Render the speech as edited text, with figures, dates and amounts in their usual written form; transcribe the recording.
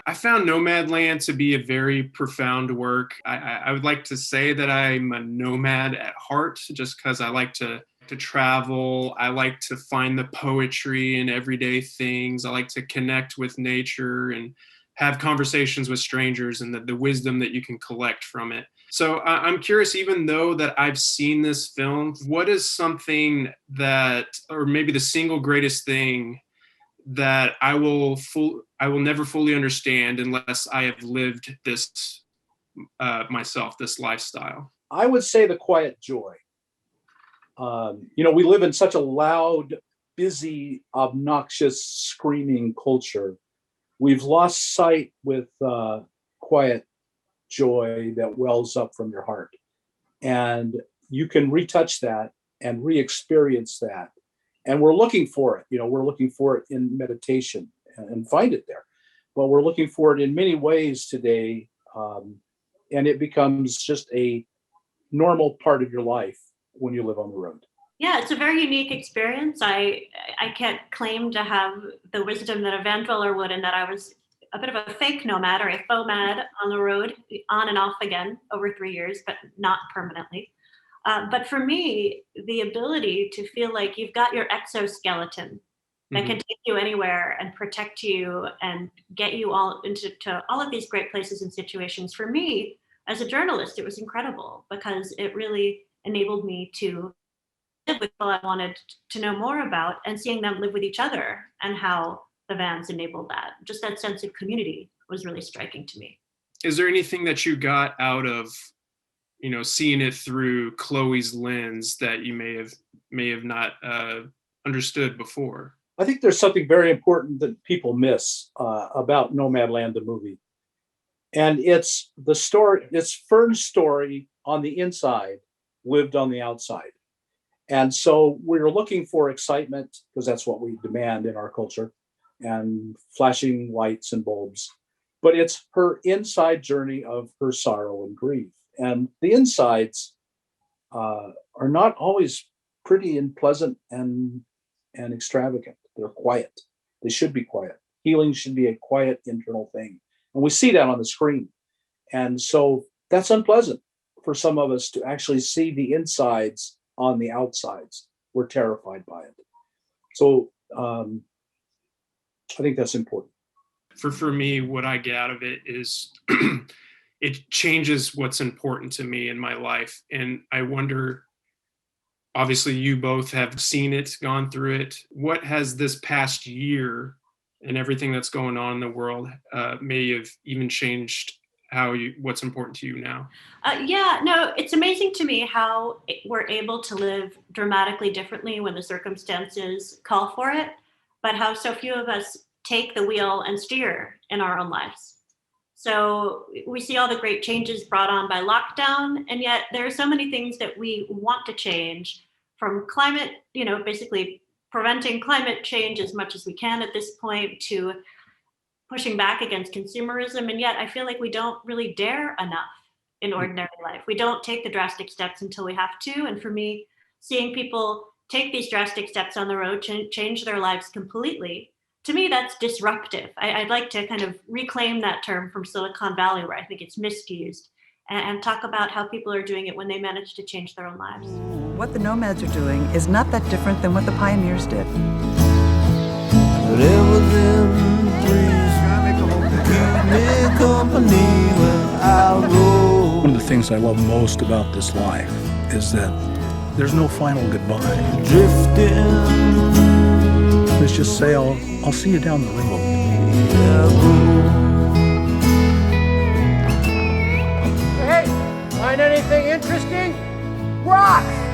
I found Nomadland to be a very profound work. I would like to say that I'm a nomad at heart, just because I like to travel. I like to find the poetry in everyday things. I like to connect with nature and have conversations with strangers, and the wisdom that you can collect from it. So I'm curious, even though that I've seen this film, what is something that, or maybe the single greatest thing that I will never fully understand unless I have lived this myself, this lifestyle? I would say the quiet joy. We live in such a loud, busy, obnoxious, screaming culture. We've lost sight with quiet joy that wells up from your heart. And you can retouch that and re-experience that. And we're looking for it. We're looking for it in meditation and find it there. But we're looking for it in many ways today. And it becomes just a normal part of your life when you live on the road. Yeah, it's a very unique experience. I can't claim to have the wisdom that a van dweller would, in that I was a bit of a fake nomad or a faux mad on the road, on and off again over 3 years, but not permanently. But for me, the ability to feel like you've got your exoskeleton that can take you anywhere and protect you and get you all into all of these great places and situations. For me, as a journalist, it was incredible because it really enabled me to live with people I wanted to know more about, and seeing them live with each other and how the vans enabled that. Just that sense of community was really striking to me. Is there anything that you got out of seeing it through Chloé's lens that you may have not understood before? I think there's something very important that people miss about Nomadland, the movie. And it's the story, it's Fern's story on the inside, lived on the outside. And so we're looking for excitement, because that's what we demand in our culture, and flashing lights and bulbs. But it's her inside journey of her sorrow and grief. And the insides are not always pretty and pleasant and extravagant. They're quiet. They should be quiet. Healing should be a quiet internal thing. And we see that on the screen. And so that's unpleasant for some of us to actually see the insides on the outsides. We're terrified by it. So I think that's important. For me, what I get out of it is it changes what's important to me in my life. And I wonder, obviously you both have seen it, gone through it. What has this past year and everything that's going on in the world may have even changed what's important to you now? It's amazing to me how we're able to live dramatically differently when the circumstances call for it, but how so few of us take the wheel and steer in our own lives. So we see all the great changes brought on by lockdown, and yet there are so many things that we want to change, from climate, basically preventing climate change as much as we can at this point, to pushing back against consumerism. And yet I feel like we don't really dare enough in ordinary life. We don't take the drastic steps until we have to. And for me, seeing people take these drastic steps on the road, change their lives completely, to me, that's disruptive. I'd like to kind of reclaim that term from Silicon Valley, where I think it's misused, and talk about how people are doing it when they manage to change their own lives. What the nomads are doing is not that different than what the pioneers did. One of the things I love most about this life is that there's no final goodbye. Let's just say I'll see you down the road. Hey, find anything interesting? Rocks!